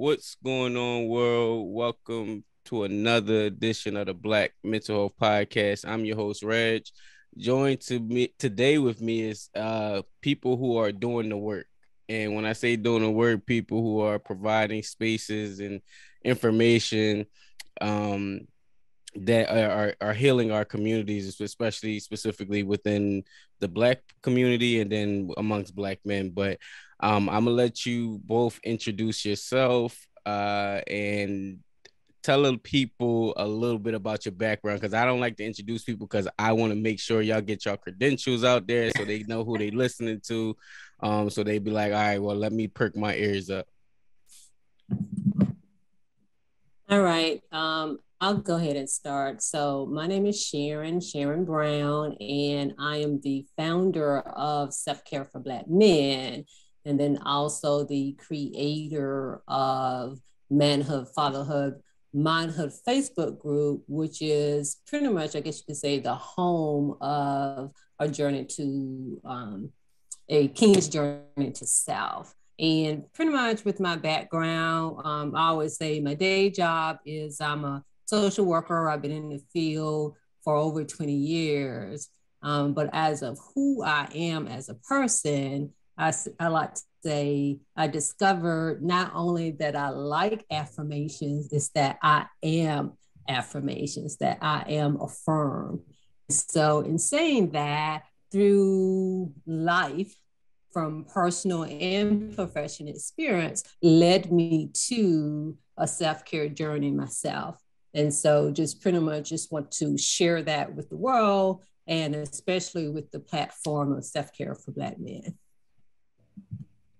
What's going on, world? Welcome to another edition of the Black Mental Health Podcast. I'm your host, Reg. Joined to me today with me is people who are doing the work. And when I say doing the work, people who are providing spaces and information um, that are healing our communities, especially specifically within the Black community and then amongst Black men. But I'm gonna let you both introduce yourself and tell the people a little bit about your background, because I don't like to introduce people because I want to make sure y'all get your credentials out there so they know who they listening to. So they be like, all right, well, let me perk my ears up. All right. I'll go ahead and start. So my name is Sharon Brown, and I am the founder of Self-Care for Black Men, and then also the creator of Manhood, Fatherhood, Mindhood Facebook group, which is pretty much, I guess you could say, the home of our journey to a king's journey to self. And pretty much with my background, I always say my day job is I'm a social worker. I've been in the field for over 20 years. But as of who I am as a person, I like to say I discovered not only that I like affirmations, it's that I am affirmations, that I am affirmed. So in saying that, through life, from personal and professional experience, led me to a self-care journey myself. And so just pretty much just want to share that with the world, and especially with the platform of Self-Care for Black Men.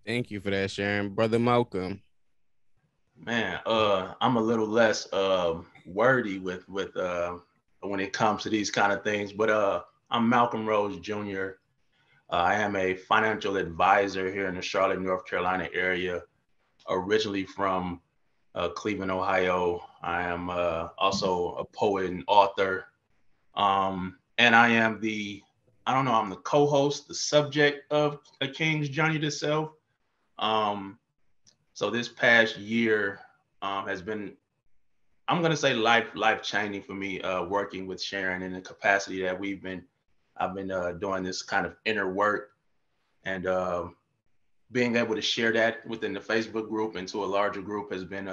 Thank you for that, Sharon. Brother Malcom. Man, I'm a little less wordy with when it comes to these kind of things, but I'm Malcolm Rose Jr. I am a financial advisor here in the Charlotte, North Carolina area, originally from Cleveland, Ohio. I am also a poet and author. And I'm the co-host, the subject of A King's Journey to Self. So this past year has been, I'm going to say life changing for me, working with Sharon in the capacity that I've been doing this kind of inner work, and being able to share that within the Facebook group and to a larger group has been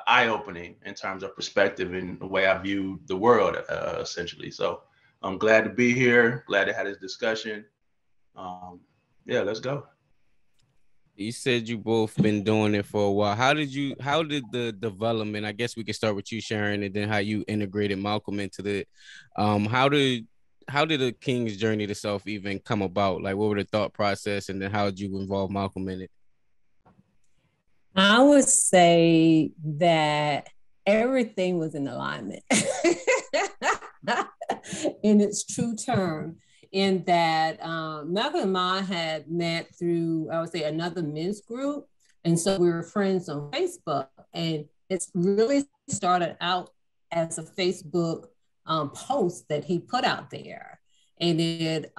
eye-opening in terms of perspective and the way I view the world, essentially. So I'm glad to be here, glad to have this discussion. Yeah, let's go. You said you both been doing it for a while. How did the development, I guess we could start with you, Sharon, and then how you integrated Malcolm into the, how did the King's Journey to Self even come about? Like, what were the thought process, and then how did you involve Malcolm in it? I would say that everything was in alignment in its true term, in that Malcolm and I had met through, I would say, another men's group. And so we were friends on Facebook. And it's really started out as a Facebook post that he put out there. And it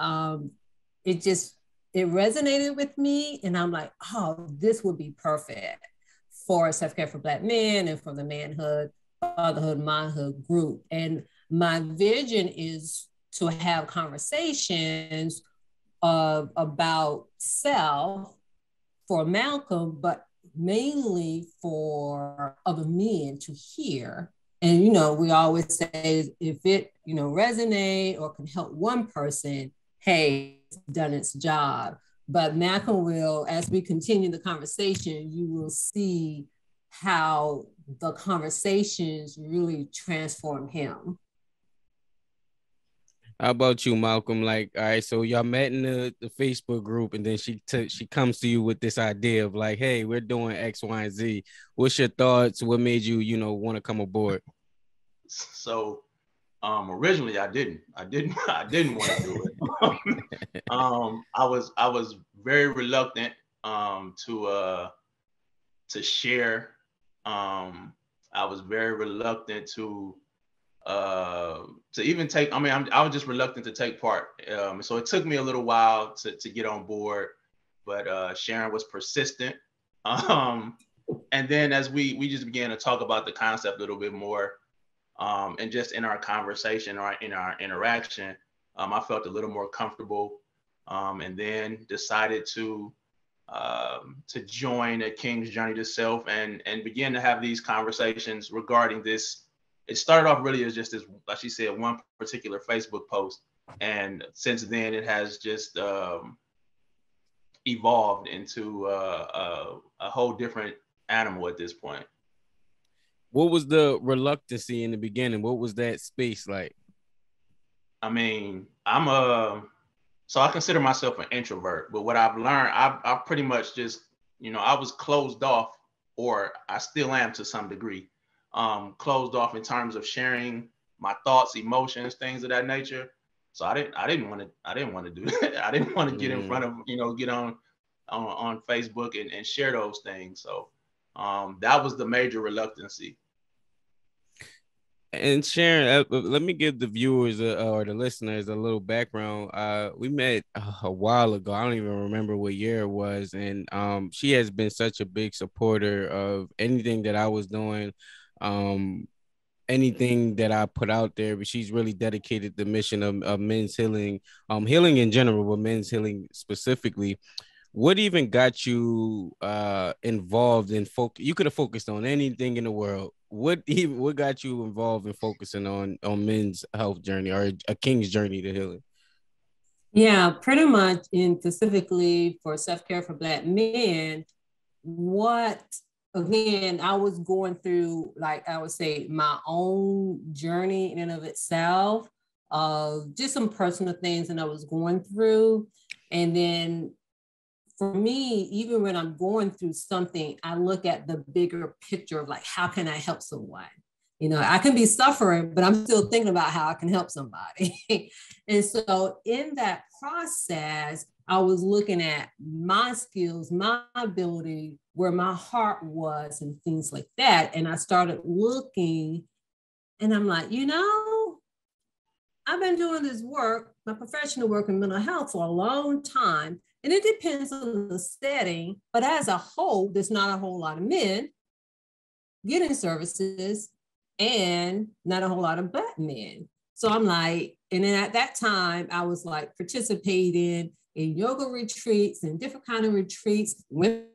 resonated with me. And I'm like, oh, this would be perfect for Self-Care for Black Men and for the Manhood, Fatherhood, Mindhood group. And my vision is to have conversations about self for Malcolm, but mainly for other men to hear. And, we always say, if it, resonate or can help one person, hey, it's done its job. But Malcolm will, as we continue the conversation, you will see how the conversations really transform him. How about you, Malcolm? Like, all right, so y'all met in the Facebook group, and then she comes to you with this idea of like, hey, we're doing X, Y, and Z. What's your thoughts? What made you, want to come aboard? So originally I didn't want to do it. I was very reluctant to share. I was very reluctant to even take. I was just reluctant to take part. So it took me a little while to get on board, but Sharon was persistent. And then as we just began to talk about the concept a little bit more, and just in our conversation or in our interaction, I felt a little more comfortable, and then decided to join a King's Journey to Self and begin to have these conversations regarding this. It started off really as just this, like she said, one particular Facebook post, and since then it has just evolved into a whole different animal at this point. What was the reluctancy in the beginning? What was that space like? I mean, so I consider myself an introvert, but what I've learned, I pretty much just, I was closed off, or I still am to some degree, closed off in terms of sharing my thoughts, emotions, things of that nature. So I didn't want to do that. I didn't want to get in front of, get on Facebook and share those things. So that was the major reluctancy. And Sharon, let me give the viewers or the listeners a little background. We met a while ago. I don't even remember what year it was, and she has been such a big supporter of anything that I was doing, anything that I put out there. But she's really dedicated the mission of men's healing, healing in general, but men's healing specifically. What even got you involved in focus? You could have focused on anything in the world. What got you involved in focusing on men's health journey or a king's journey to healing? Yeah, pretty much in specifically for self-care for Black men, what again, I was going through, like I would say, my own journey in and of itself, of just some personal things that I was going through. And then for me, even when I'm going through something, I look at the bigger picture of like, how can I help someone? I can be suffering, but I'm still thinking about how I can help somebody. And so in that process, I was looking at my skills, my ability, where my heart was and things like that. And I started looking and I'm like, I've been doing this work, my professional work in mental health for a long time. And it depends on the setting, but as a whole, there's not a whole lot of men getting services and not a whole lot of Black men. So I'm like, and then at that time, I was like participating in yoga retreats and different kind of retreats, women.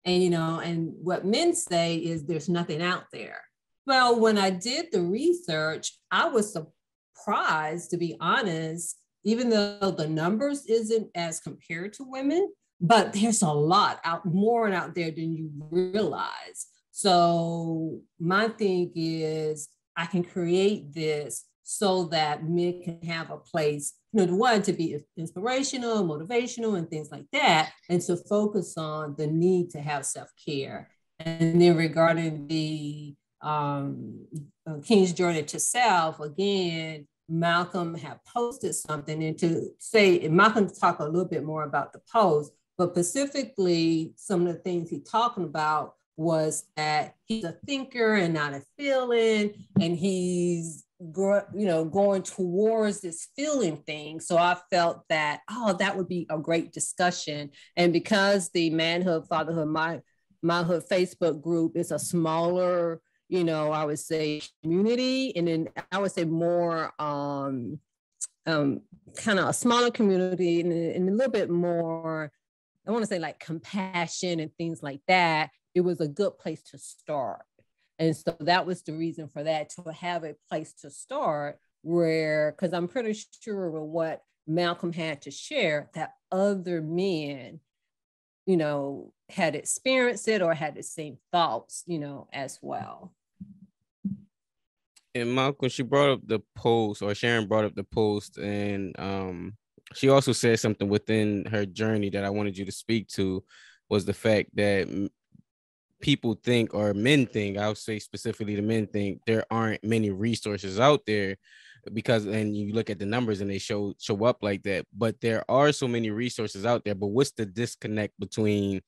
And, and what men say is there's nothing out there. Well, when I did the research, I was surprised, to be honest, even though the numbers isn't as compared to women, but there's a lot more out there than you realize. So my thing is I can create this so that men can have a place, one, to be inspirational, motivational, and things like that, and to focus on the need to have self-care. And then regarding the King's Journey to Self, again, Malcom had posted something, and to say, Malcom talk a little bit more about the post, but specifically some of the things he's talking about was that he's a thinker and not a feeling, and he's going towards this feeling thing. So I felt that, that would be a great discussion. And because the Manhood, Fatherhood, Manhood Facebook group is a smaller, I would say community, and then I would say more kind of a smaller community and a little bit more, I want to say like compassion and things like that, it was a good place to start. And so that was the reason for that, to have a place to start where, because I'm pretty sure with what Malcom had to share, that other men, had experienced it or had the same thoughts, as well. And Malcom, she brought up the post, or Sharon brought up the post, and she also said something within her journey that I wanted you to speak to, was the fact that people think, or men think, I would say specifically the men think, there aren't many resources out there, because, and you look at the numbers and they show up like that, but there are so many resources out there. But what's the disconnect between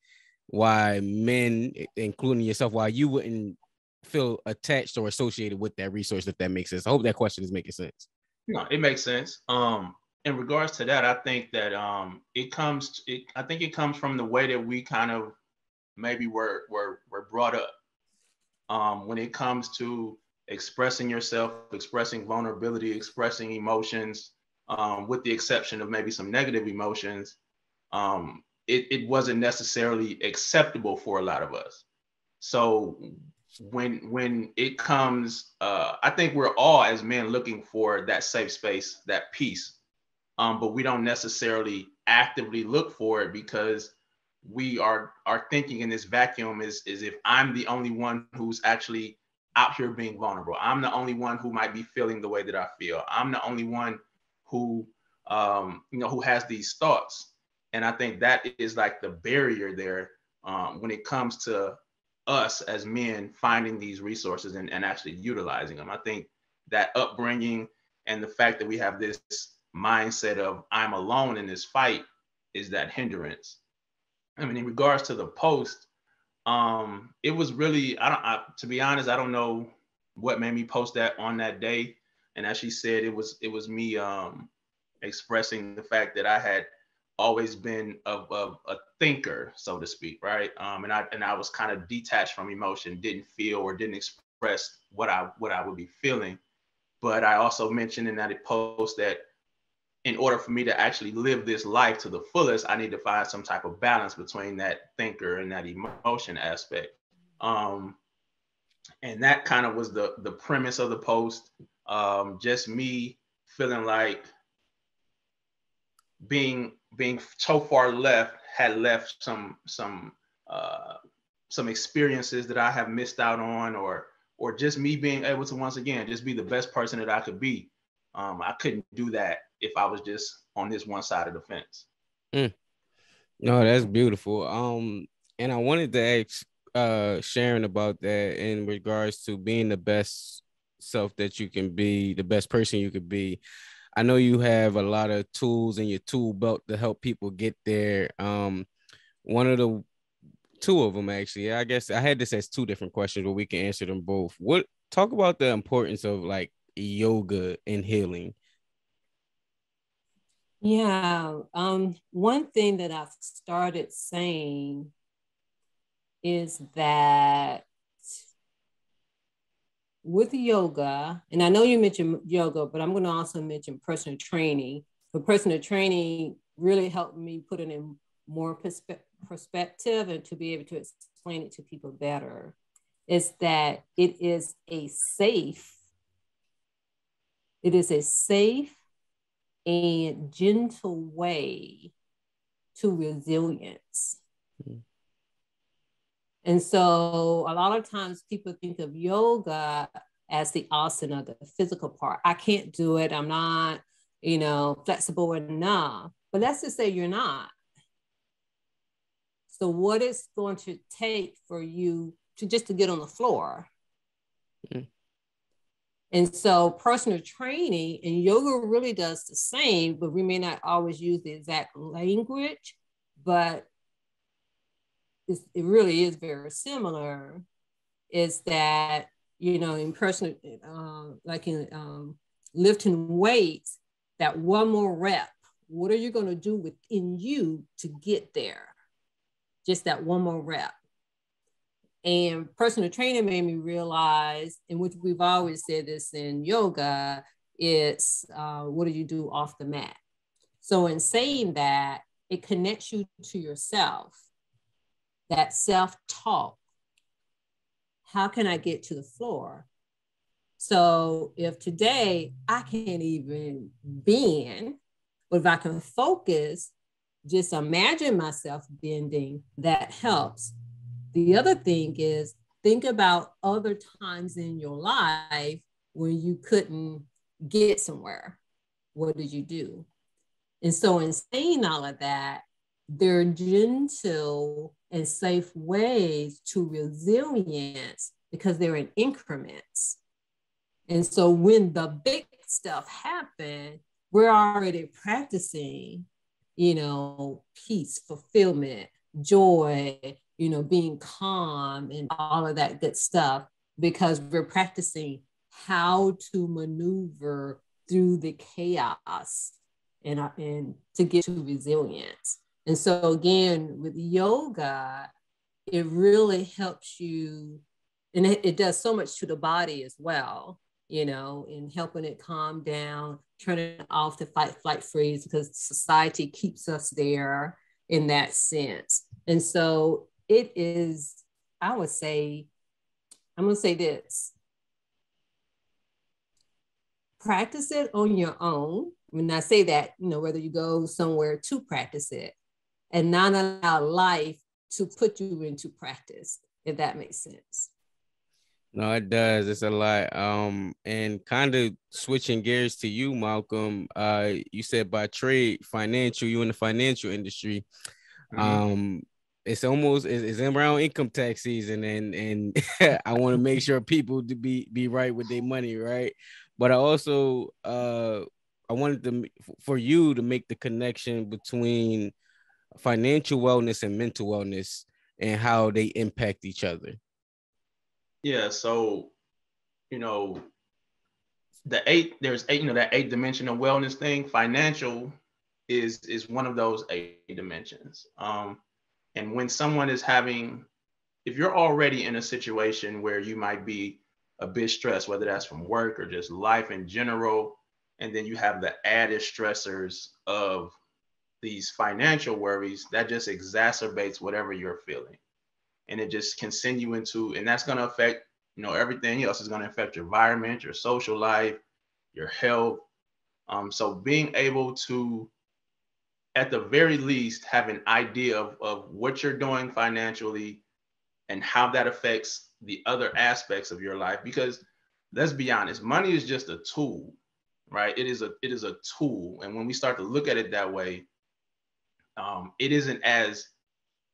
why men, including yourself, why you wouldn't feel attached or associated with that resource, if that makes sense? I hope that question is making sense. No, it makes sense. In regards to that, I think that I think it comes from the way that we kind of maybe were brought up. When it comes to expressing yourself, expressing vulnerability, expressing emotions, with the exception of maybe some negative emotions, it wasn't necessarily acceptable for a lot of us. So when it comes, I think we're all as men looking for that safe space, that peace, but we don't necessarily actively look for it because we are thinking in this vacuum is if I'm the only one who's actually out here being vulnerable. I'm the only one who might be feeling the way that I feel. I'm the only one who who has these thoughts. And I think that is like the barrier there when it comes to us as men finding these resources and actually utilizing them. I think that upbringing and the fact that we have this mindset of I'm alone in this fight is that hindrance. I mean, in regards to the post, it was really, to be honest, I don't know what made me post that on that day. And as she said, it was me expressing the fact that I had always been a thinker, so to speak, right? And I was kind of detached from emotion, didn't feel or didn't express what I would be feeling. But I also mentioned in that post that in order for me to actually live this life to the fullest, I need to find some type of balance between that thinker and that emotion aspect. And that kind of was the premise of the post. Just me feeling like being so far left had left some experiences that I have missed out on, or just me being able to once again just be the best person that I could be. I couldn't do that if I was just on this one side of the fence. No, that's beautiful. And I wanted to ask Sharon about that in regards to being the best self that you can be, the best person you could be. I know you have a lot of tools in your tool belt to help people get there. One of the two of them actually. I guess I had this as two different questions, but we can answer them both. What talk about the importance of like yoga and healing? Yeah. One thing that I've started saying is that with yoga, and I know you mentioned yoga, but I'm going to also mention personal training. But personal training really helped me put it in more perspective and to be able to explain it to people better. Is that it is a safe and gentle way to resilience. Mm-hmm. And so a lot of times people think of yoga as the asana, the physical part. I can't do it. I'm not, flexible enough. But let's just say you're not. So what it's going to take for you to get on the floor? Mm-hmm. And so personal training and yoga really does the same, but we may not always use the exact language, but it really is very similar. Is that, in personal, like in lifting weights, that one more rep, what are you going to do within you to get there? Just that one more rep. And personal training made me realize, and which we've always said this in yoga, it's what do you do off the mat? So in saying that, it connects you to yourself, that self-talk. How can I get to the floor? So if today I can't even bend, but if I can focus, just imagine myself bending, that helps. The other thing is think about other times in your life when you couldn't get somewhere. What did you do? And so in saying all of that, there are gentle and safe ways to resilience because they're in increments. And so when the big stuff happens, we're already practicing, peace, fulfillment, joy, being calm and all of that good stuff, because we're practicing how to maneuver through the chaos and to get to resilience. And so again, with yoga, it really helps you, and it does so much to the body as well, you know, in helping it calm down, turning off the fight, flight, freeze, because society keeps us there in that sense. And so it is, I would say, I'm going to say this: practice it on your own. When I say that, you know, whether you go somewhere to practice it, and not allow life to put you into practice, if that makes sense. No, it does. It's a lot. And kind of switching gears to you, Malcom. You said by trade, financial, you in the financial industry. Um, it's almost it's around income tax season, and I want to make sure people to be right with their money, right? But I also I wanted to for you to make the connection between financial wellness and mental wellness and how they impact each other. Yeah, so you know, there's eight, you know, that 8 dimensional wellness thing. Financial is one of those 8 dimensions. And when someone is having, if you're already in a situation where you might be a bit stressed, whether that's from work or just life in general, and then you have the added stressors of these financial worries, that just exacerbates whatever you're feeling. And it just can send you into, and that's going to affect, you know, everything else is going to affect your environment, your social life, your health. So being able to, at the very least, have an idea of what you're doing financially and how that affects the other aspects of your life. Because let's be honest, money is just a tool, right? It is a tool. And when we start to look at it that way, it isn't as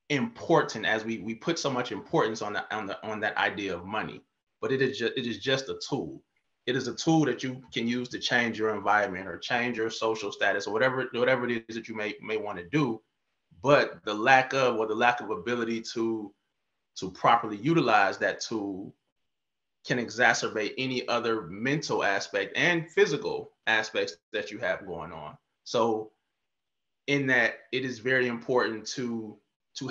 important as we put so much importance on that idea of money. But it is just a tool. It is a tool that you can use to change your environment or change your social status or whatever it is that you may want to do. But the lack of ability to properly utilize that tool can exacerbate any other mental aspect and physical aspects that you have going on. So in that, it is very important to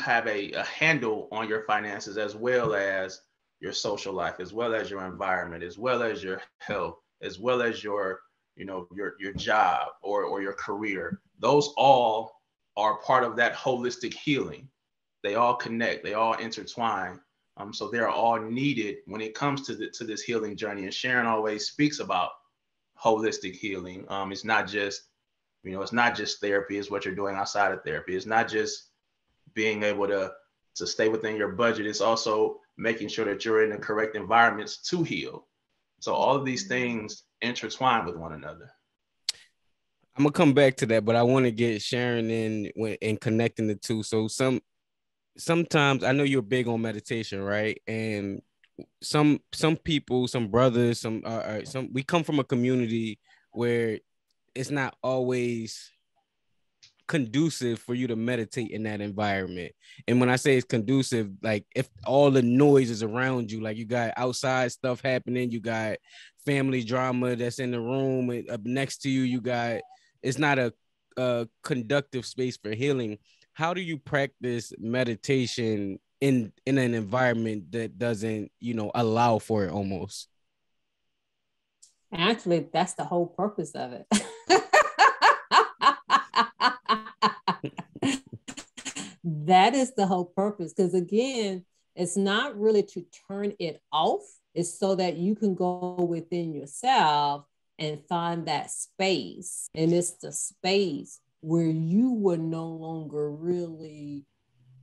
have a handle on your finances, as well as your social life, as well as your environment, as well as your health, as well as your, your job or your career. Those all are part of that holistic healing. They all connect, they all intertwine. So they're all needed when it comes to this healing journey. And Sharon always speaks about holistic healing. It's not just therapy. It's what you're doing outside of therapy. It's not just being able to stay within your budget. It's also making sure that you're in the correct environments to heal. So all of these things intertwine with one another. I'm gonna come back to that, but I want to get Sharon in connecting the two. So sometimes I know you're big on meditation, right? And some people, some brothers, some we come from a community where it's not always conducive for you to meditate in that environment. And when I say it's conducive, like if all the noise is around you, like you got outside stuff happening, you got family drama that's in the room up next to you, it's not a conductive space for healing. How do you practice meditation in an environment that doesn't, allow for it almost? Actually, that's the whole purpose of it. That is the whole purpose. Because again, it's not really to turn it off. It's so that you can go within yourself and find that space. And it's the space where you will no longer really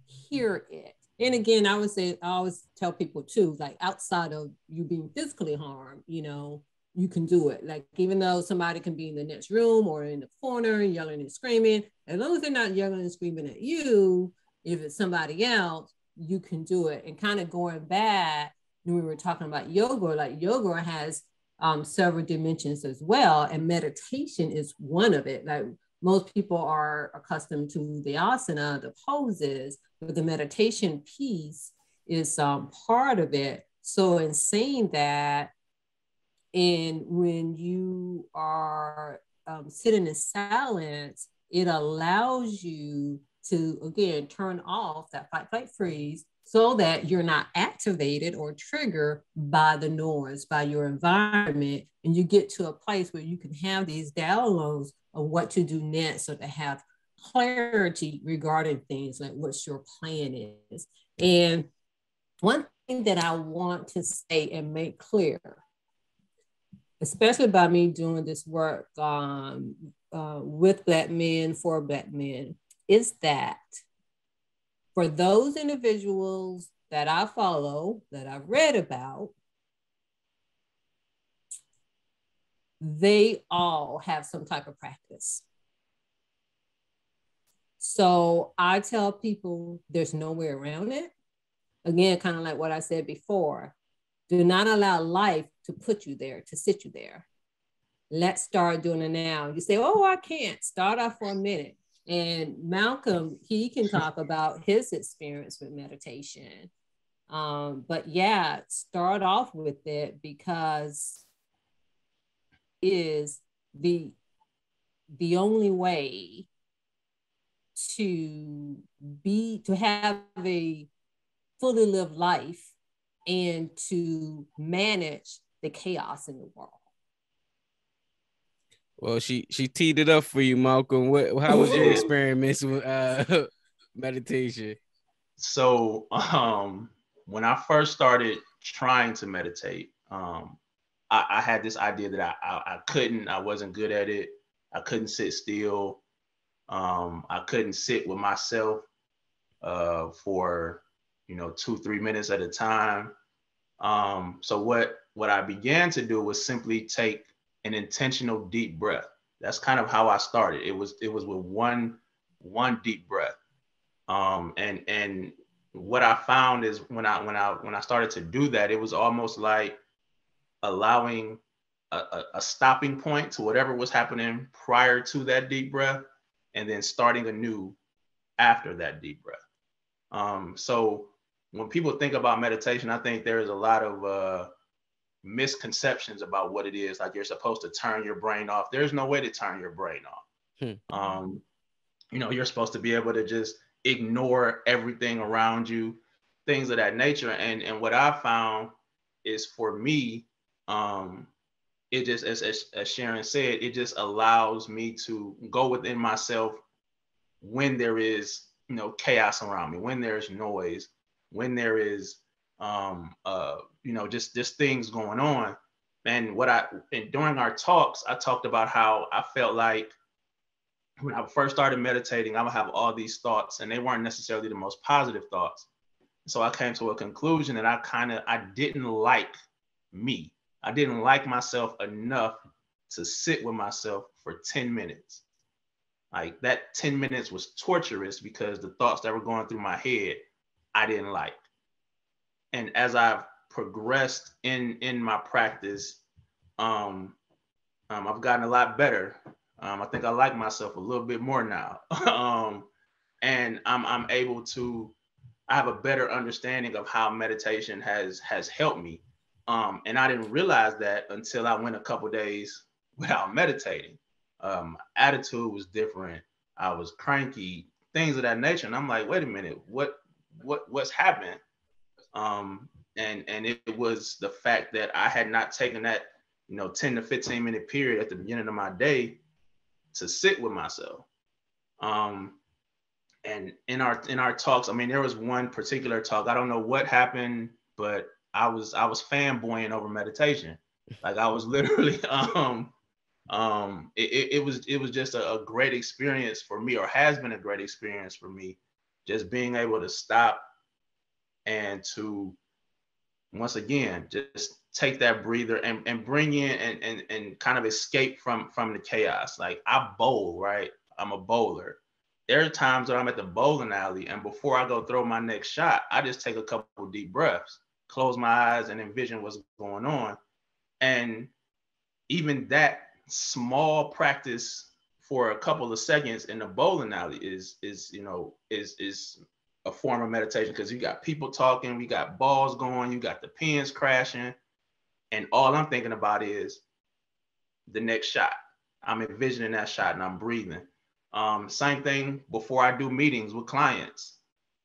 hear it. And again, I always tell people too, like outside of you being physically harmed, you can do it. Like, even though somebody can be in the next room or in the corner yelling and screaming, as long as they're not yelling and screaming at you, if it's somebody else, you can do it. And kind of going back when we were talking about yoga, like yoga has several dimensions as well. And meditation is one of it. Like most people are accustomed to the asana, the poses, but the meditation piece is part of it. So in saying that, and when you are sitting in silence, it allows you to, again, turn off that fight, flight, freeze, so that you're not activated or triggered by the noise, by your environment, and you get to a place where you can have these downloads of what to do next, or to have clarity regarding things like what your plan is. And one thing that I want to say and make clear, especially by me doing this work with Black men, for Black men, is that for those individuals that I follow, that I've read about, they all have some type of practice. So I tell people there's no way around it. Again, kind of like what I said before, do not allow life to put you there, to sit you there. Let's start doing it now. You say, oh, I can't. Start off for a minute. And Malcom, he can talk about his experience with meditation. But yeah, start off with it, because it is the only way to have a fully lived life and to manage the chaos in the world. Well, she teed it up for you, Malcom. How was your experiments with meditation? So when I first started trying to meditate, I had this idea that I wasn't good at it. I couldn't sit still. I couldn't sit with myself for 2-3 minutes at a time. So what I began to do was simply take an intentional deep breath. That's kind of how I started. It was with one deep breath. And what I found is when I started to do that, it was almost like allowing a stopping point to whatever was happening prior to that deep breath, and then starting anew after that deep breath. So when people think about meditation, I think there is a lot of misconceptions about what it is. Like, you're supposed to turn your brain off. There's no way to turn your brain off. You're supposed to be able to just ignore everything around you, things of that nature. And what I found is, for me, it just, as Sharon said, it just allows me to go within myself when there is chaos around me, when there's noise, when there is just things going on. And during our talks, I talked about how I felt like when I first started meditating, I would have all these thoughts, and they weren't necessarily the most positive thoughts. So I came to a conclusion that I didn't like me. I didn't like myself enough to sit with myself for 10 minutes. Like, that 10 minutes was torturous, because the thoughts that were going through my head, I didn't like. And as I've progressed in my practice, I've gotten a lot better. I think I like myself a little bit more now. And I'm able to, I have a better understanding of how meditation has helped me. And I didn't realize that until I went a couple days without meditating. Attitude was different. I was cranky, things of that nature. And I'm like, wait a minute, what's happened? And it was the fact that I had not taken that 10 to 15 minute period at the beginning of my day to sit with myself. And in our talks, I mean, there was one particular talk, I don't know what happened, but I was fanboying over meditation. Like, I was literally it was just a great experience for me, or has been a great experience for me, just being able to stop and to, once again, just take that breather and bring in and kind of escape from the chaos. Like, I bowl, right? I'm a bowler. There are times that I'm at the bowling alley, and before I go throw my next shot, I just take a couple deep breaths, close my eyes, and envision what's going on. And even that small practice for a couple of seconds in the bowling alley is a form of meditation, because you got people talking, we got balls going, you got the pins crashing, and all I'm thinking about is the next shot. I'm envisioning that shot and I'm breathing. Same thing before I do meetings with clients.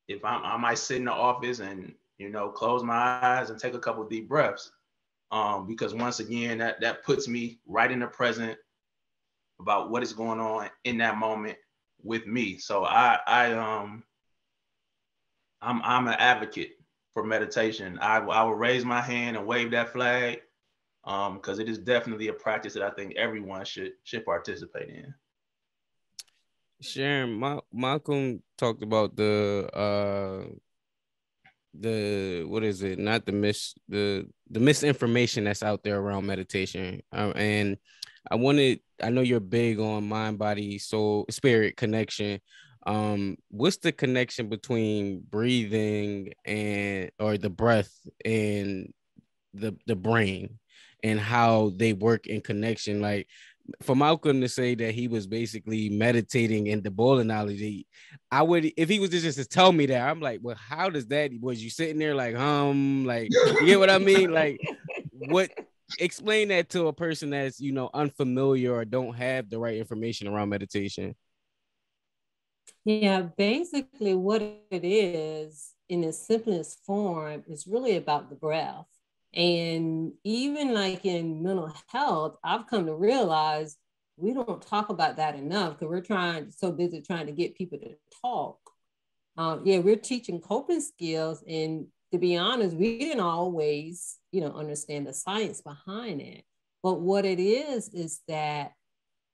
if I might sit in the office and, close my eyes and take a couple deep breaths. Because once again, that puts me right in the present about what is going on in that moment with me. So I'm an advocate for meditation. I will raise my hand and wave that flag, because it is definitely a practice that I think everyone should participate in. Sharon, Malcolm talked about the what is it? Not the misinformation that's out there around meditation. And I know you're big on mind, body, soul, spirit connection. What's the connection between breathing or the breath and the brain, and how they work in connection? Like, for Malcolm to say that he was basically meditating in the bowling analogy, I would, if he was just to tell me that, I'm like, well, how does that? Was you sitting there like, like, you get what I mean? Like, what? Explain that to a person that's, unfamiliar or don't have the right information around meditation. Yeah, basically what it is in its simplest form is really about the breath. And even like in mental health, I've come to realize we don't talk about that enough because we're so busy trying to get people to talk. Yeah, we're teaching coping skills, and to be honest, we didn't always, understand the science behind it. But what it is that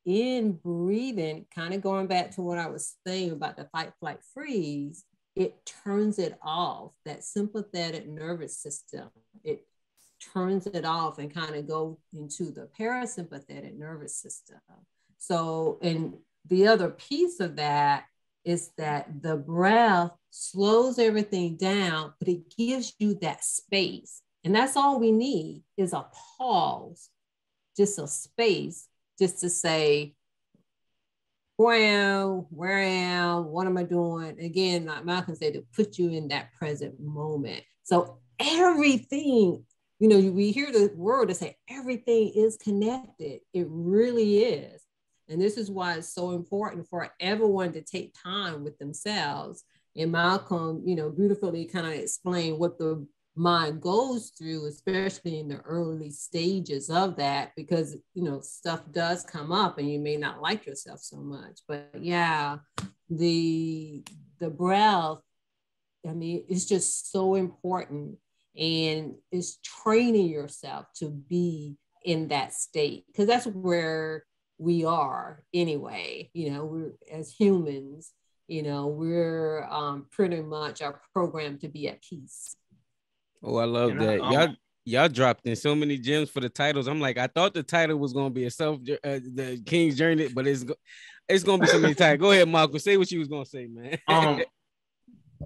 in breathing, kind of going back to what I was saying about the fight, flight, freeze, it turns it off, that sympathetic nervous system. It turns it off and kind of go into the parasympathetic nervous system. So, and the other piece of that is that the breath slows everything down, but it gives you that space. And that's all we need is a pause, just a space, just to say, where I am, what am I doing? Again, like Malcolm said, to put you in that present moment. So everything, we hear the word to say everything is connected. It really is. And this is why it's so important for everyone to take time with themselves. And Malcolm, beautifully kind of explained what the mind goes through, especially in the early stages of that, because stuff does come up and you may not like yourself so much. But yeah, the breath, I mean, it's just so important, and it's training yourself to be in that state, because that's where we are anyway. We're, as humans, we're pretty much are programmed to be at peace. Oh, I love that. Y'all dropped in so many gems for the titles. I'm like, I thought the title was gonna be the King's Journey, but it's gonna be so many titles. Go ahead, Malcolm. Say what you was gonna say, man.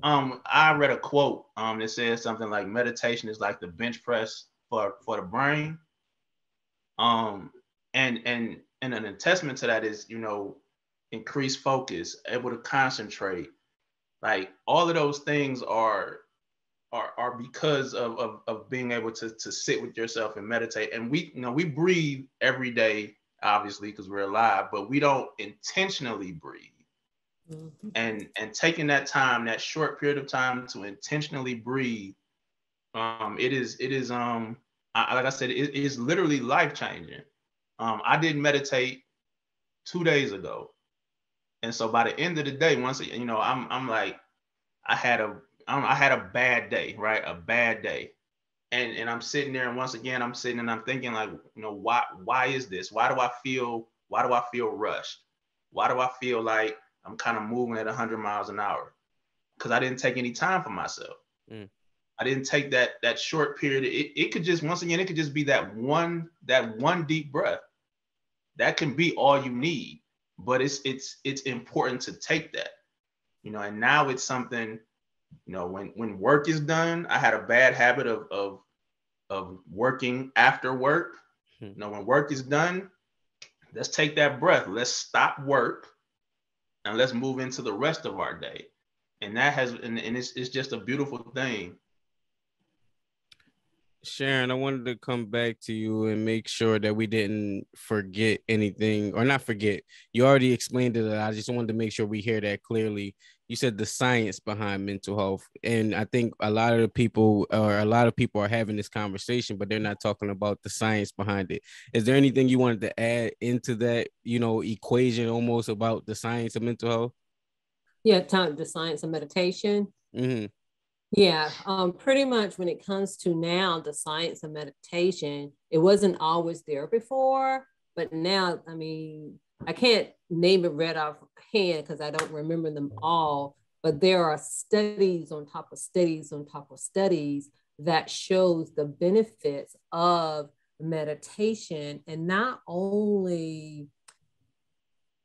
I read a quote that says something like meditation is like the bench press for the brain. And an testament to that is, increased focus, able to concentrate. Like, all of those things are because of being able to sit with yourself and meditate. And we breathe every day, obviously, because we're alive, but we don't intentionally breathe. Mm-hmm. And taking that time, that short period of time to intentionally breathe, it is like I said, it is literally life changing. I did meditate 2 days ago, and so by the end of the day, once I'm like, I had a bad day, right? A bad day. And I'm sitting there, and once again, I'm sitting and I'm thinking, like, why is this? Why do I feel rushed? Why do I feel like I'm kind of moving at 100 miles an hour? Because I didn't take any time for myself. Mm. I didn't take that short period. It could just, once again, it could just be that one deep breath. That can be all you need, but it's important to take that, and now it's something, when work is done. I had a bad habit of working after work. When work is done, let's take that breath. Let's stop work and let's move into the rest of our day. And that has, and it's just a beautiful thing. Sharon, I wanted to come back to you and make sure that we didn't forget anything, or not forget. You already explained it. I just wanted to make sure we hear that clearly. you said the science behind mental health. And I think a lot of people are having this conversation, but they're not talking about the science behind it. Is there anything you wanted to add into that, equation almost about the science of mental health? Yeah, the science of meditation. Mm-hmm. Yeah, pretty much when it comes to now, the science of meditation, it wasn't always there before, but now, I mean, I can't name it right offhand because I don't remember them all, but there are studies on top of studies on top of studies that shows the benefits of meditation, and not only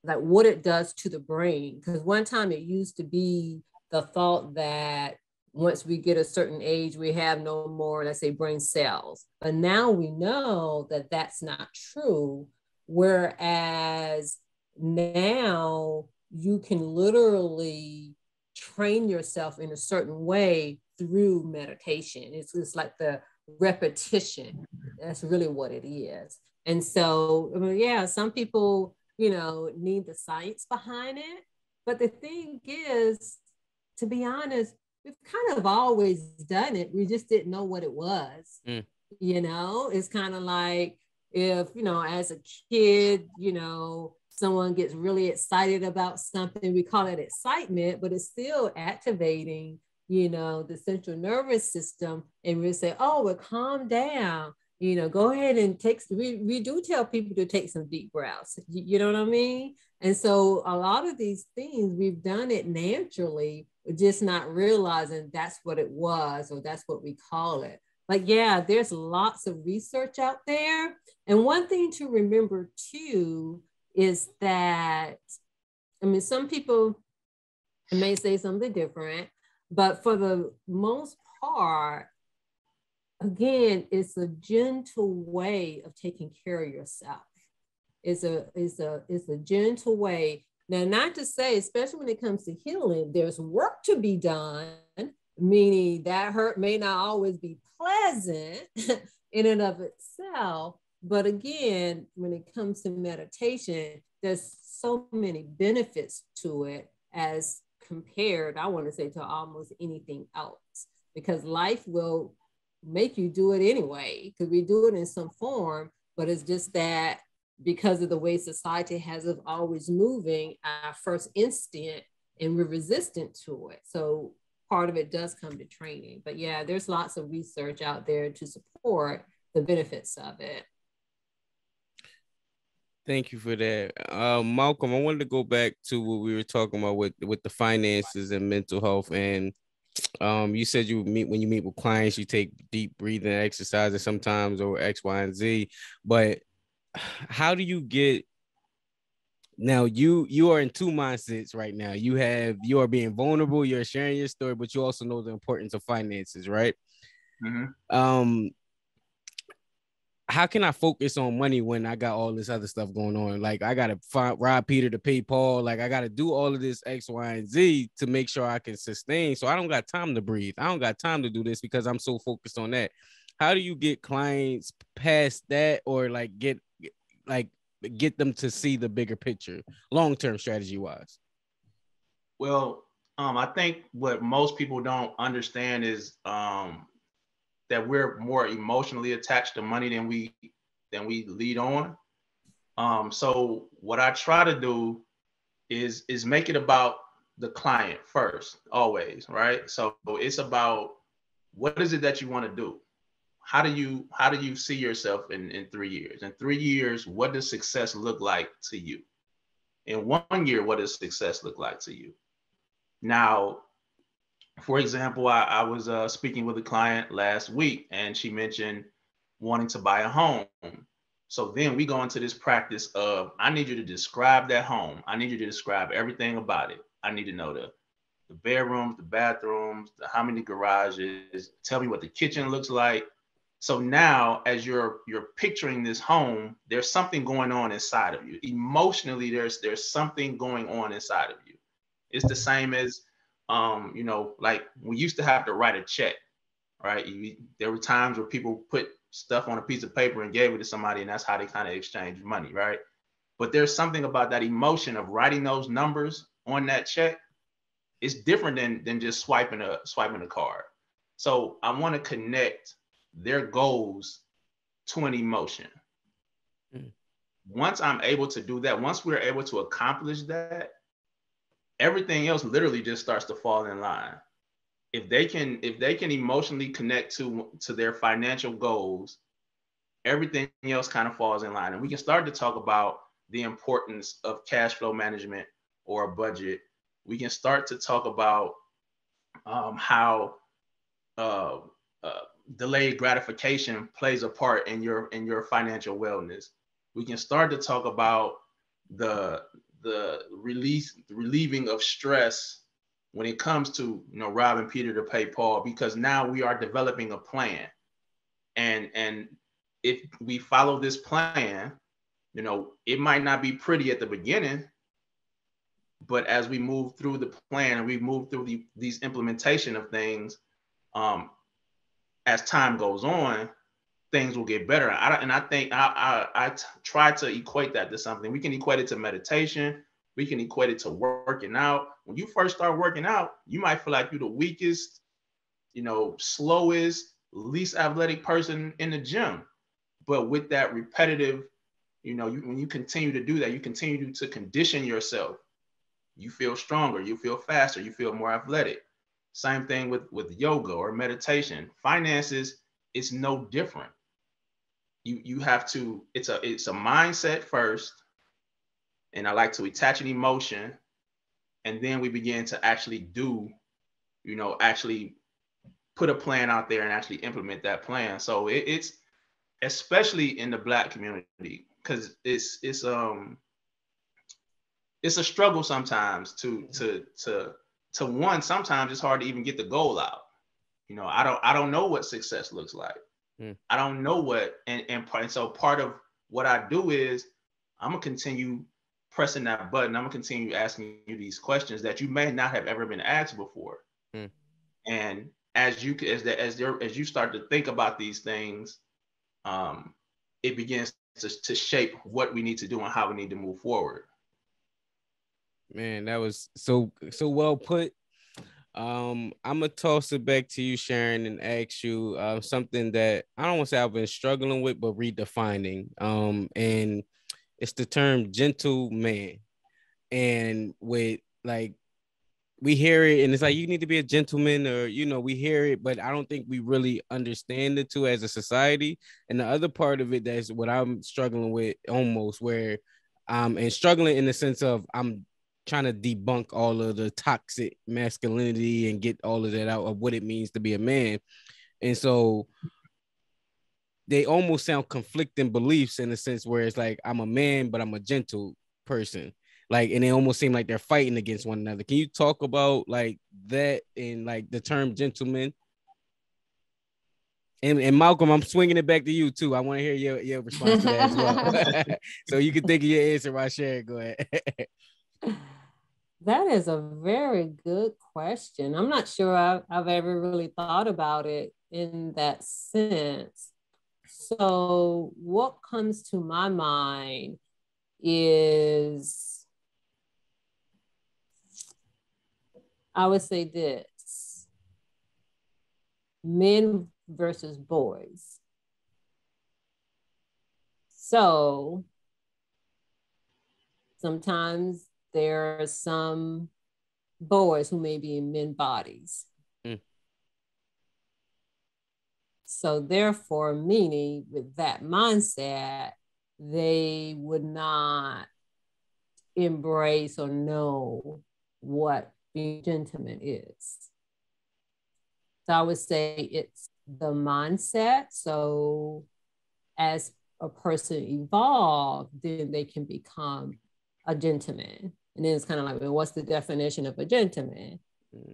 like what it does to the brain. Because one time it used to be the thought that once we get a certain age, we have no more, let's say, brain cells. But now we know that that's not true. Whereas now you can literally train yourself in a certain way through meditation. It's like the repetition. That's really what it is. And so, I mean, yeah, some people, need the science behind it. But the thing is, to be honest, we've kind of always done it. We just didn't know what it was. Mm. It's kind of like if, as a kid, someone gets really excited about something, we call it excitement, but it's still activating, the central nervous system. And we say, oh, well, calm down. Go ahead and we do tell people to take some deep breaths. You know what I mean? And so a lot of these things, we've done it naturally, just not realizing that's what it was, or that's what we call it. But yeah, there's lots of research out there. And one thing to remember too is that, I mean, some people may say something different, but for the most part, again, it's a gentle way of taking care of yourself. It's a gentle way. Now, not to say, especially when it comes to healing, there's work to be done, meaning that hurt may not always be pleasant in and of itself. But again, when it comes to meditation, there's so many benefits to it as compared, I want to say, to almost anything else, because life will make you do it anyway, because we do it in some form, but it's just that because of the way society has of always moving, our first instinct, and we're resistant to it. So part of it does come to training. But yeah, there's lots of research out there to support the benefits of it. Thank you for that. Malcom, I wanted to go back to what we were talking about with the finances and mental health. And you said when you meet with clients, you take deep breathing exercises sometimes, or X, Y, and Z. But how do you get now? You are in two mindsets right now. You are being vulnerable, you're sharing your story, but you also know the importance of finances, right? Mm-hmm. How can I focus on money when I got all this other stuff going on? Like, I gotta rob Peter to pay Paul. Like, I gotta do all of this X, Y, and Z to make sure I can sustain. So I don't got time to breathe. I don't got time to do this because I'm so focused on that. How do you get clients past that, or get them to see the bigger picture, long-term strategy wise? Well, I think what most people don't understand is that we're more emotionally attached to money than we lead on. So what I try to do is make it about the client first, always, right? So it's about, what is it that you want to do? How do you see yourself in 3 years? In 3 years, what does success look like to you? In 1 year, what does success look like to you? Now, for example, I was speaking with a client last week, and she mentioned wanting to buy a home. So then we go into this practice of, I need you to describe that home. I need you to describe everything about it. I need to know the bedrooms, the bathrooms, how many garages. Tell me what the kitchen looks like. So now, as you're picturing this home, there's something going on inside of you. Emotionally, there's something going on inside of you. It's the same as like we used to have to write a check, right? There were times where people put stuff on a piece of paper and gave it to somebody, and that's how they kind of exchanged money, right? But there's something about that emotion of writing those numbers on that check. it's different than just swiping a card. So I want to connect their goals to an emotion. Once I'm able to do that, once we're able to accomplish that, everything else literally just starts to fall in line. If they can emotionally connect to their financial goals, everything else kind of falls in line. And we can start to talk about the importance of cash flow management or a budget. We can start to talk about how delayed gratification plays a part in your financial wellness. We can start to talk about the relieving of stress when it comes to robbing Peter to pay Paul, because now we are developing a plan, and if we follow this plan, it might not be pretty at the beginning, but as we move through the plan and we move through these implementation of things, as time goes on, things will get better. I think I try to equate that to something. We can equate it to meditation. We can equate it to working out. When you first start working out, you might feel like you're the weakest, slowest, least athletic person in the gym. But with that repetitive, when you continue to do that, you continue to condition yourself. You feel stronger, you feel faster, you feel more athletic. Same thing with yoga or meditation. Finances is no different. You have to, it's a mindset first. And I like to attach an emotion. And then we begin to actually do, actually put a plan out there and actually implement that plan. So it's especially in the Black community, because it's a struggle sometimes to one. Sometimes it's hard to even get the goal out. I don't know what success looks like. I don't know what, and so part of what I do is I'm gonna continue pressing that button. I'm gonna continue asking you these questions that you may not have ever been asked before. And as you start to think about these things, it begins to shape what we need to do and how we need to move forward. Man, that was so well put. I'm gonna toss it back to you, Sharon, and ask you something that I don't want to say I've been struggling with, but redefining. And it's the term gentleman. And with like, we hear it and it's like, you need to be a gentleman, or we hear it, but I don't think we really understand it too as a society. And the other part of it, that's what I'm struggling with, almost, where and struggling in the sense of I'm trying to debunk all of the toxic masculinity and get all of that out of what it means to be a man. And so they almost sound conflicting beliefs in a sense where it's like, I'm a man, but I'm a gentle person. Like, and they almost seem like they're fighting against one another. Can you talk about like that and like the term gentleman? And Malcom, I'm swinging it back to you too. I want to hear your response to that as well. So you can think of your answer while Sharon, go ahead. That is a very good question. I'm not sure I've ever really thought about it in that sense. So what comes to my mind is, I would say this: men versus boys. So sometimes there are some boys who may be in men bodies. So therefore, meaning with that mindset, they would not embrace or know what being a gentleman is. So I would say it's the mindset. So as a person evolves, then they can become a gentleman. And then it's kind of like, well, what's the definition of a gentleman?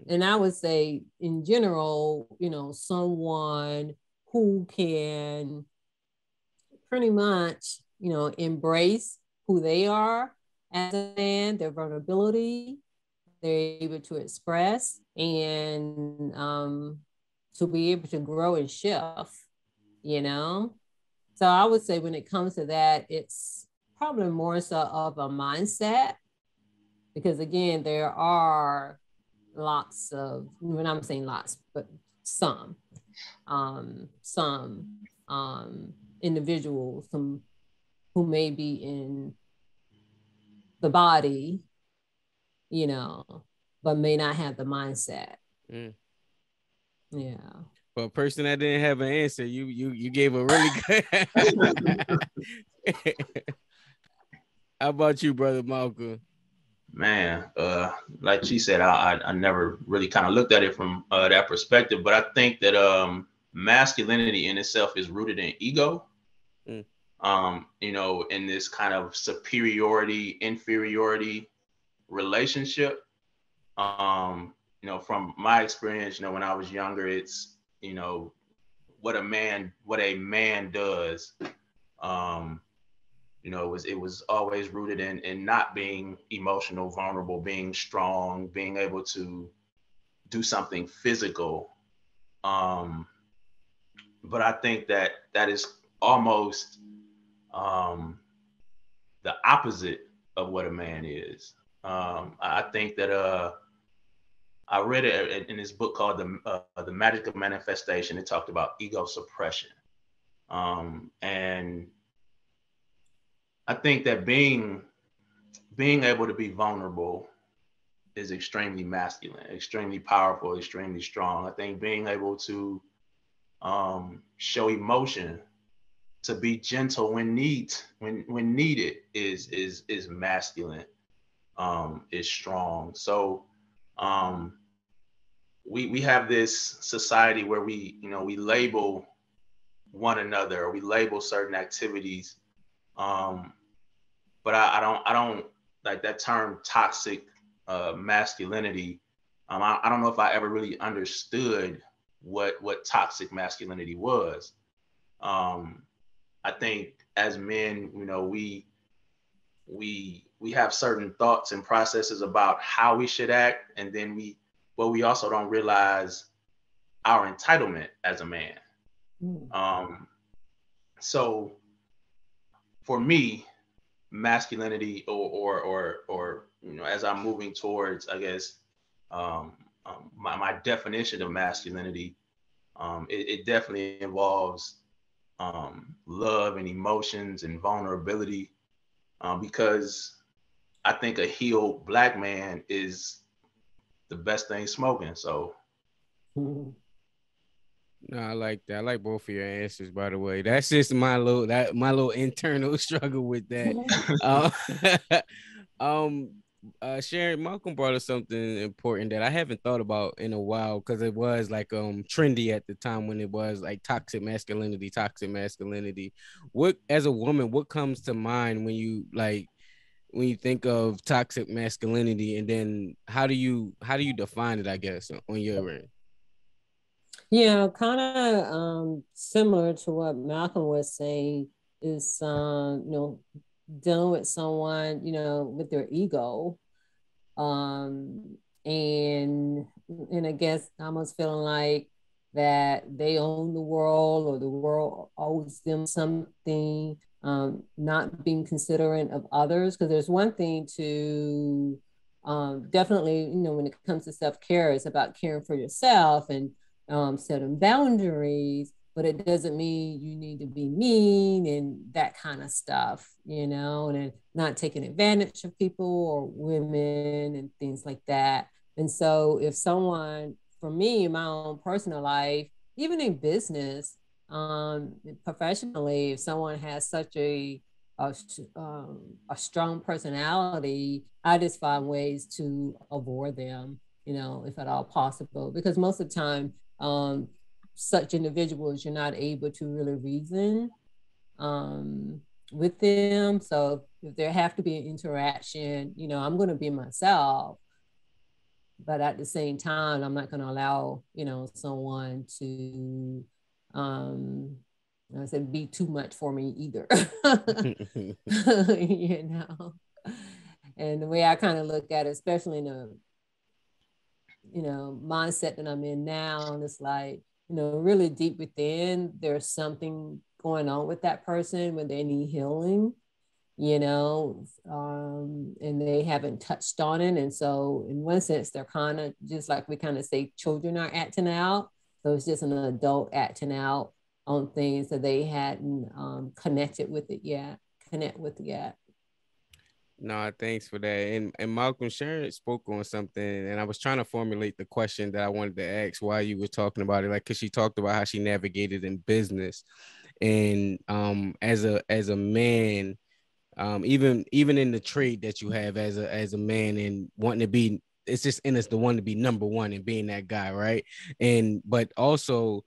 And I would say in general, someone who can pretty much, embrace who they are as a man, their vulnerability, they're able to express, and to be able to grow and shift, So I would say when it comes to that, it's probably more so of a mindset, because again, there are lots of, when I'm saying lots, but some individuals, some who may be in the body, you know, but may not have the mindset. Mm. Yeah. For a person that didn't have an answer, you gave a really good. How about you, brother Malcolm? Man, like she said, I never really kind of looked at it from that perspective, but I think that masculinity in itself is rooted in ego. Mm. You know, in this kind of superiority, inferiority relationship. You know, from my experience, you know, when I was younger, it's, you know, what a man does. You know, it was always rooted in not being emotional, vulnerable, being strong, being able to do something physical. Um, but I think that that is almost um, the opposite of what a man is. I think that I read it in this book called the Magic of Manifestation. It talked about ego suppression, and I think that being able to be vulnerable is extremely masculine, extremely powerful, extremely strong. I think being able to show emotion, to be gentle when needed is masculine, is strong. So um, we have this society where we label one another, or we label certain activities. Um, but I don't like that term toxic masculinity. I don't know if I ever really understood what toxic masculinity was. Um, I think as men, we have certain thoughts and processes about how we should act, and then we also don't realize our entitlement as a man. Mm. Um, so for me, masculinity, or as I'm moving towards, I guess, um, my definition of masculinity, it definitely involves love and emotions and vulnerability, because I think a healed black man is the best thing smoking. So Mm. No, I like that. I like both of your answers, by the way. That's just my little internal struggle with that. Uh, um, Sharon, Malcolm brought us something important that I haven't thought about in a while, because it was like trendy at the time when it was like toxic masculinity, toxic masculinity. What, as a woman, what comes to mind when you think of toxic masculinity, and then how do you define it, I guess, on your end? Yeah, kind of similar to what Malcolm was saying is, dealing with someone, with their ego, um, and I guess almost feeling like that they own the world, or the world owes them something. Not being considerate of others, because there's one thing to definitely, when it comes to self-care, it's about caring for yourself and setting boundaries, but it doesn't mean you need to be mean and that kind of stuff, and not taking advantage of people or women and things like that. And so if someone, for me, in my own personal life, even in business, professionally, if someone has such a, a strong personality, I just find ways to avoid them, if at all possible, because most of the time, such individuals, you're not able to really reason um, with them. So if there have to be an interaction, I'm going to be myself, but at the same time, I'm not going to allow, someone to, um, I said, be too much for me either. you know, and the way I kind of look at it, especially in a, mindset that I'm in now, and it's like, really deep within, there's something going on with that person when they need healing. and they haven't touched on it. And so in one sense, they're kind of just like we kind of say children are acting out. So it's just an adult acting out on things that they hadn't connect with it yet. No, thanks for that. And Malcolm, Sharon spoke on something, and I was trying to formulate the question that I wanted to ask while you were talking about it, like because she talked about how she navigated in business, and as a man, even in the trade that you have as a man and wanting to be, it's just in us the one to be number one and being that guy, right? And but also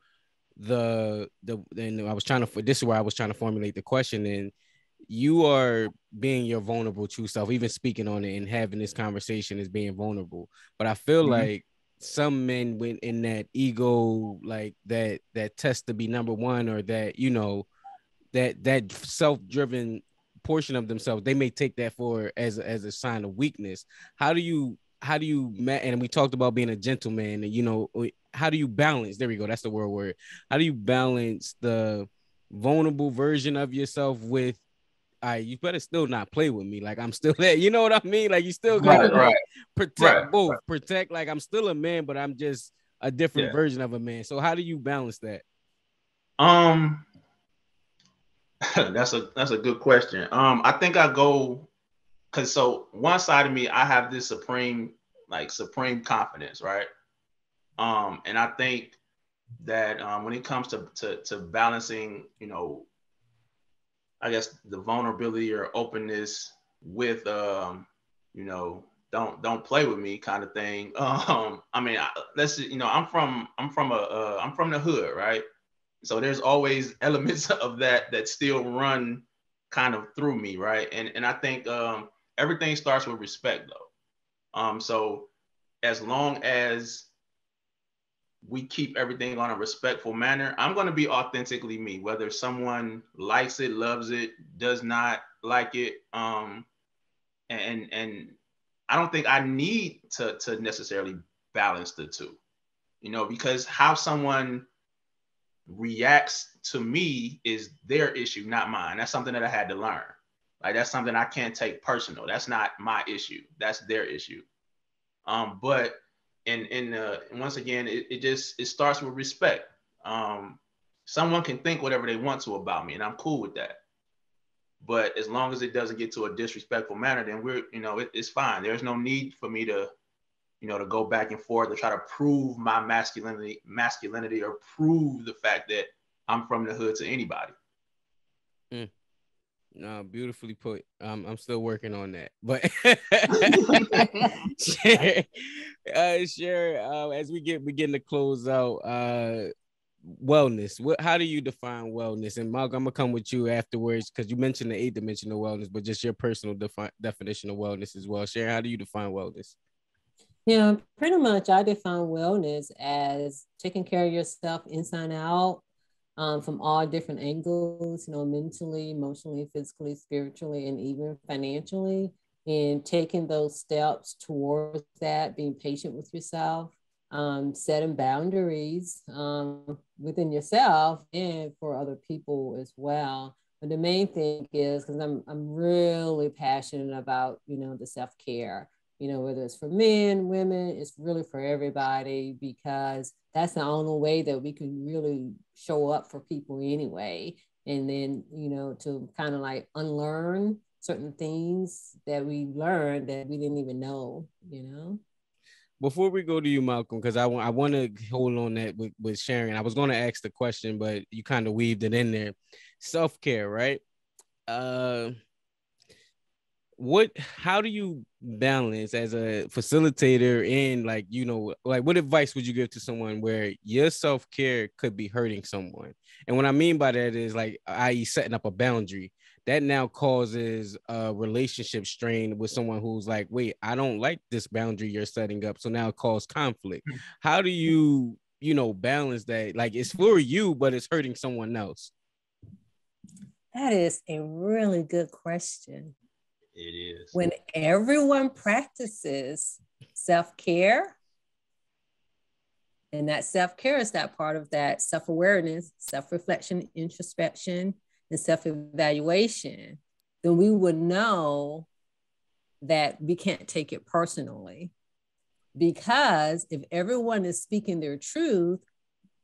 and I was trying to, this is where I was trying to formulate the question, and you are being your vulnerable true self, even speaking on it and having this conversation is being vulnerable. But I feel like some men went in that ego, like that test to be number one, or that, that self-driven portion of themselves, they may take that for as a sign of weakness. And we talked about being a gentleman, and how do you balance, there we go, that's the word, how do you balance the vulnerable version of yourself with, you better still not play with me, like I'm still there, you know what I mean? Like you still gotta protect both, protect, like I'm still a man, but I'm just a different version of a man. So how do you balance that? That's a good question. I think I go, because so one side of me, I have this supreme confidence, right? And I think that when it comes to balancing, I guess the vulnerability or openness with don't play with me kind of thing. I mean, I'm from the hood, right? So there's always elements of that still run kind of through me, right? And I think everything starts with respect, though. So as long as we keep everything on a respectful manner, I'm going to be authentically me, whether someone likes it, loves it, does not like it. And I don't think I need to necessarily balance the two, because how someone reacts to me is their issue, not mine. That's something that I had to learn. Like that's something I can't take personal. That's not my issue. That's their issue. But and once again, it starts with respect. Someone can think whatever they want to about me, and I'm cool with that. But as long as it doesn't get to a disrespectful manner, then it's fine. There's no need for me to to go back and forth to try to prove my masculinity or prove the fact that I'm from the hood to anybody. No, beautifully put. I'm still working on that, but Sharon, as we begin to close out, wellness. How do you define wellness? And Malcolm, I'm gonna come with you afterwards because you mentioned the 8-dimensional wellness, but just your personal definition of wellness as well. Sharon, how do you define wellness? Yeah, pretty much I define wellness as taking care of yourself inside out, from all different angles, mentally, emotionally, physically, spiritually, and even financially, and taking those steps towards that, being patient with yourself, setting boundaries within yourself and for other people as well. But the main thing is, because I'm really passionate about, the self-care, whether it's for men, women, it's really for everybody, because that's the only way that we can really show up for people anyway. And then, to kind of like unlearn certain things that we learned that we didn't even know. Before we go to you, Malcolm, because I want to hold on that with Sharon. I was going to ask the question, but you kind of weaved it in there. Self-care, right? How do you balance as a facilitator and what advice would you give to someone where your self-care could be hurting someone? And what I mean by that is i.e. setting up a boundary that now causes a relationship strain with someone who's like, wait, I don't like this boundary you're setting up. So now it causes conflict. How do you, balance that? Like it's for you, but it's hurting someone else. That is a really good question. It is. When everyone practices self-care, and that self-care is that part of that self-awareness, self-reflection, introspection, and self-evaluation. then we would know that we can't take it personally. Because if everyone is speaking their truth,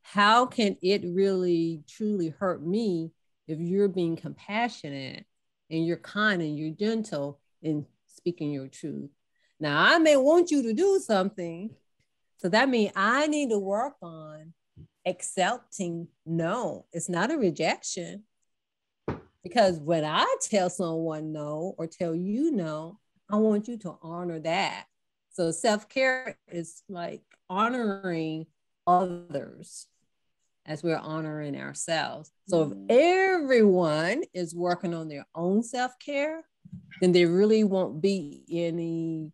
how can it really truly hurt me if you're being compassionate and you're kind and you're gentle in speaking your truth? Now, I may want you to do something. So that means I need to work on accepting no. It's not a rejection. Because when I tell someone no or tell you no, I want you to honor that. So self-care is like honoring others as we're honoring ourselves. So if everyone is working on their own self-care, then there really won't be any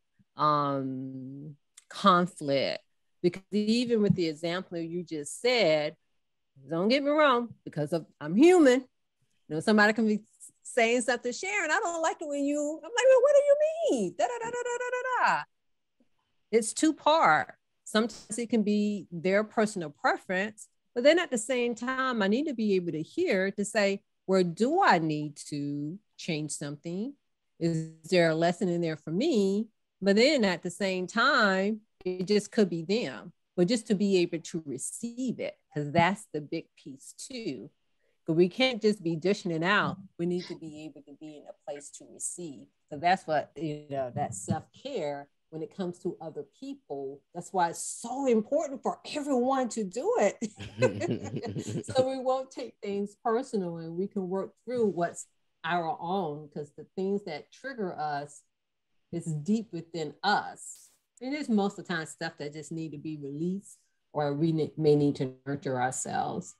conflict. Because even with the example you just said, don't get me wrong, because I'm human. You know, somebody can be saying something, Sharon, I don't like it when you, I'm like, well, what do you mean? Da, da, da, da, da, da, da. It's two-part. Sometimes it can be their personal preference, but then at the same time, I need to be able to hear to say, where do I need to change something? Is there a lesson in there for me? But then at the same time, it just could be them, but just to be able to receive it, because that's the big piece too. But we can't just be dishing it out. We need to be able to be in a place to receive. So that's what, that self-care when it comes to other people. That's why it's so important for everyone to do it. So we won't take things personal and we can work through what's our own, because the things that trigger us is deep within us. It is most of the time stuff that just need to be released, or we may need to nurture ourselves.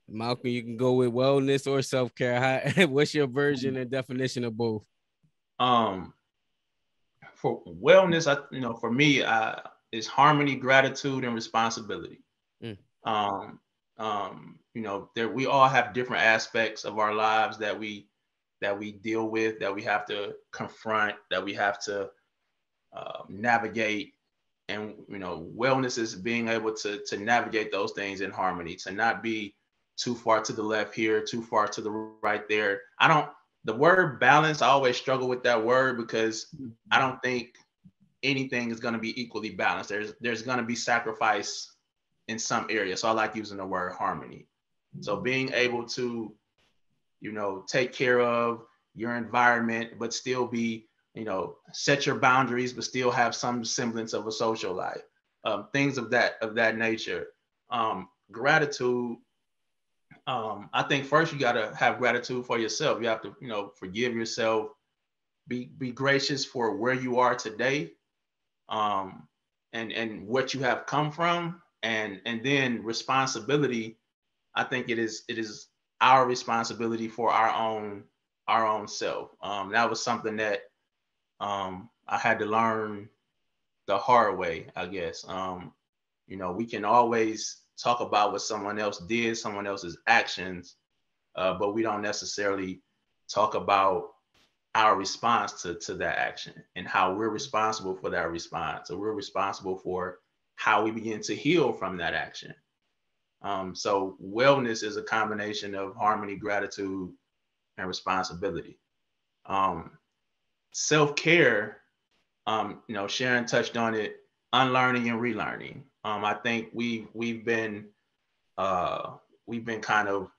Malcom, you can go with wellness or self-care. What's your version and definition of both? For wellness, for me, is harmony, gratitude, and responsibility. There we all have different aspects of our lives that we deal with, that we have to confront, that we have to navigate. And wellness is being able to navigate those things in harmony, to not be too far to the left here, too far to the right there. The word balance, I always struggle with that word, because I don't think anything is going to be equally balanced. There's going to be sacrifice in some areas. So I like using the word harmony. So being able to, take care of your environment, but still be, set your boundaries, but still have some semblance of a social life, things of that nature. Gratitude. I think first you got to have gratitude for yourself. You have to, forgive yourself, be gracious for where you are today, and what you have come from, and then responsibility. I think it is our responsibility for our own self. That was something that I had to learn the hard way, I guess. We can always talk about what someone else did, someone else's actions, but we don't necessarily talk about our response to that action and how we're responsible for that response. So we're responsible for how we begin to heal from that action. So wellness is a combination of harmony, gratitude, and responsibility. Self-care, Sharon touched on it, unlearning and relearning. I think we've been kind of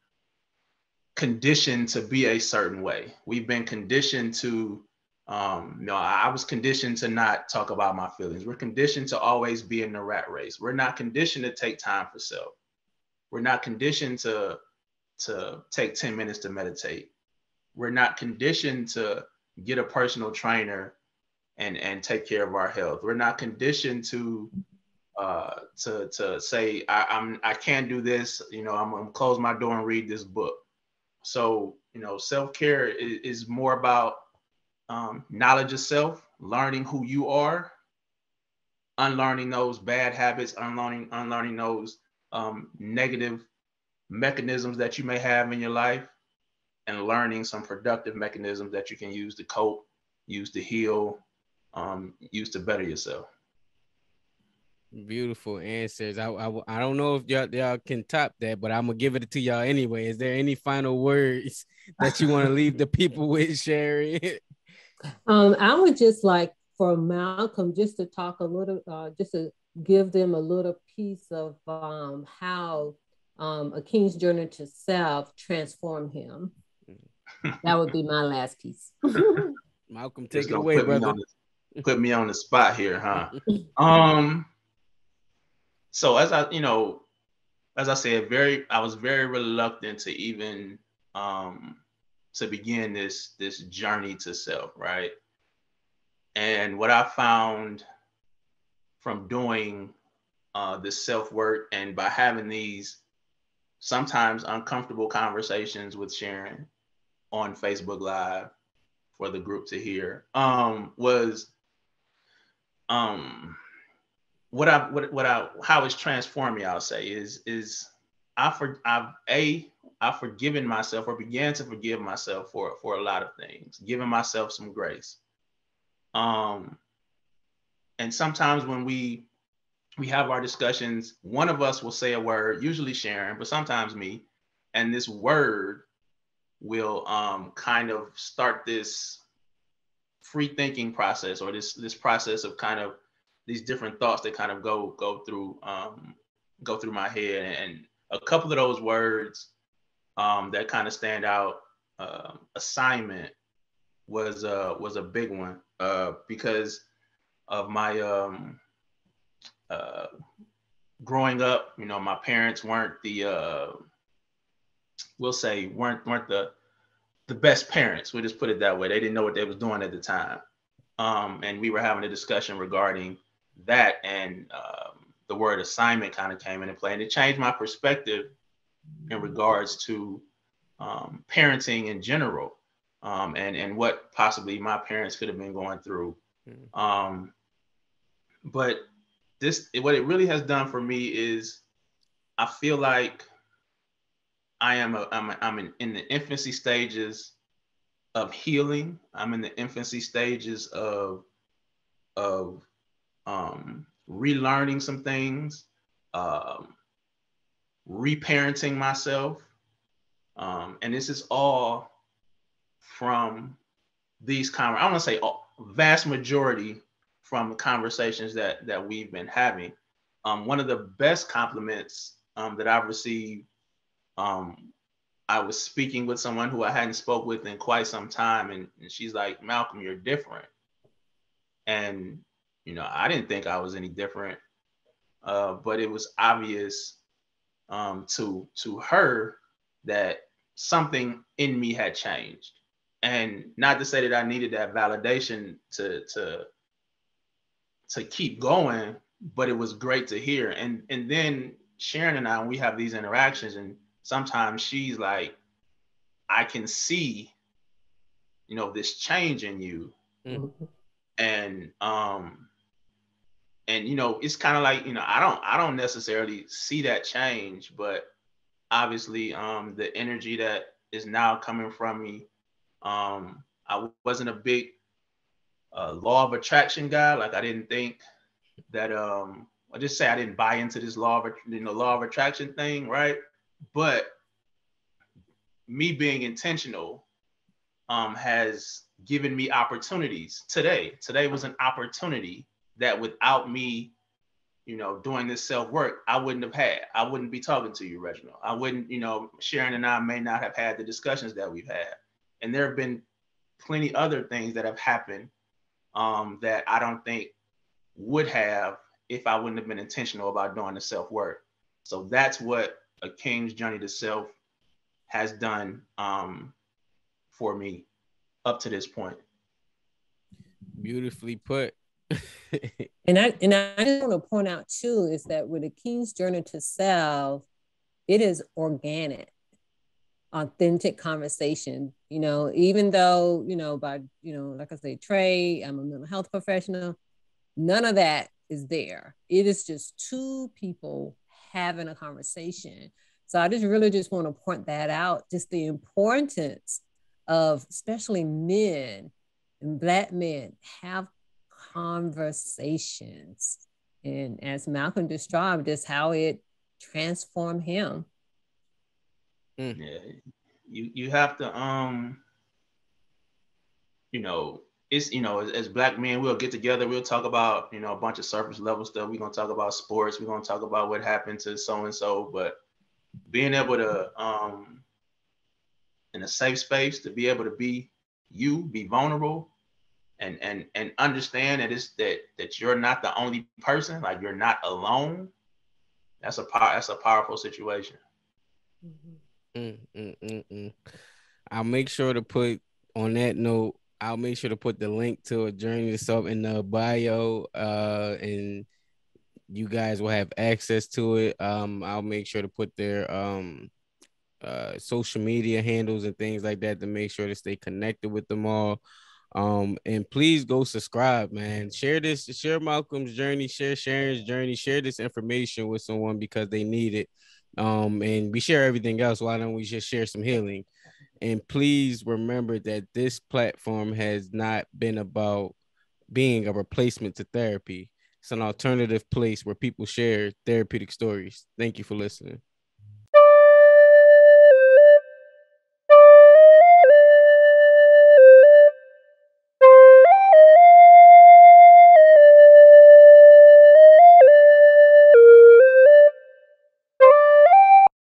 conditioned to be a certain way. We've been conditioned to, I was conditioned to not talk about my feelings. We're conditioned to always be in the rat race. We're not conditioned to take time for self. We're not conditioned to take 10 minutes to meditate. We're not conditioned to get a personal trainer and take care of our health. We're not conditioned to say I can't do this. I'm gonna close my door and read this book. So self-care is more about knowledge of self, learning who you are, unlearning those bad habits, unlearning those negative mechanisms that you may have in your life, and learning some productive mechanisms that you can use to cope, use to heal, use to better yourself. Beautiful answers. I don't know if y'all can top that, but I'm gonna give it to y'all anyway. Is there any final words that you want to leave the people with, Sharon? I would just like for Malcom just to talk a little, just to give them a little piece of how a King's Journey to Self transformed him. That would be my last piece. Malcom, take it away, brother. Put me on the spot here, huh? So as I said, I was very reluctant to even to begin this journey to self, right? And what I found from doing this self work and by having these sometimes uncomfortable conversations with Sharon on Facebook Live for the group to hear was how it's transformed me. I'll say is I've forgiven myself or began to forgive myself for a lot of things, giving myself some grace. And sometimes when we have our discussions, one of us will say a word, usually Sharon, but sometimes me, and this word will kind of start this free thinking process, or this process of kind of these different thoughts that kind of go through my head. And a couple of those words that kind of stand out, assignment was a big one because of my growing up. You know, my parents weren't weren't the best parents. We'll just put it that way. They didn't know what they was doing at the time. And we were having a discussion regarding that, and the word assignment kind of came into play, and it changed my perspective in regards to parenting in general, and what possibly my parents could have been going through. But what it really has done for me is I feel like I'm in the infancy stages of healing. I'm in the infancy stages of relearning some things, reparenting myself, and this is all from these I want to say vast majority from the conversations that we've been having. One of the best compliments that I've received. I was speaking with someone who I hadn't spoke with in quite some time, and she's like, "Malcom, you're different." And I didn't think I was any different, but it was obvious to her that something in me had changed. And not to say that I needed that validation to keep going, but it was great to hear. And then Sharon and I, when we have these interactions, and sometimes she's like, I can see, this change in you. Mm-hmm. And it's kind of like, I don't necessarily see that change, but obviously the energy that is now coming from me, I wasn't a big law of attraction guy. Like, I didn't think that I just say I didn't buy into this law of attraction thing, right? But me being intentional has given me opportunities. Today was an opportunity that without me, doing this self-work, I wouldn't have had. I wouldn't be talking to you, Reginald. I wouldn't, Sharon and I may not have had the discussions that we've had. And there have been plenty other things that have happened that I don't think would have if I wouldn't have been intentional about doing the self-work. So that's what a King's Journey to Self has done for me up to this point. Beautifully put. and I just want to point out too is that with a King's Journey to Self, it is organic, authentic conversation. Even though by like I say, trade, I'm a mental health professional. None of that is there. It is just two people having a conversation. So I just want to point that out, just the importance of especially men and Black men have conversations And as Malcolm described, is how it transformed him. Yeah, you have to it's as black men we'll get together, we'll talk about a bunch of surface level stuff. We're gonna talk about sports, we're gonna talk about what happened to so and so, but being able to in a safe space to be able to be you, be vulnerable, and understand that that you're not the only person, like you're not alone. That's a powerful situation. I'll make sure to put on that note. I'll make sure to put the link to a journey to self in the bio, and you guys will have access to it. I'll make sure to put their social media handles and things like that to make sure to stay connected with them all. And please go subscribe, man. Share Malcolm's journey, share Sharon's journey, share this information with someone because they need it. And we share everything else. Why don't we just share some healing? And please remember that this platform has not been about being a replacement to therapy. It's an alternative place where people share therapeutic stories. Thank you for listening.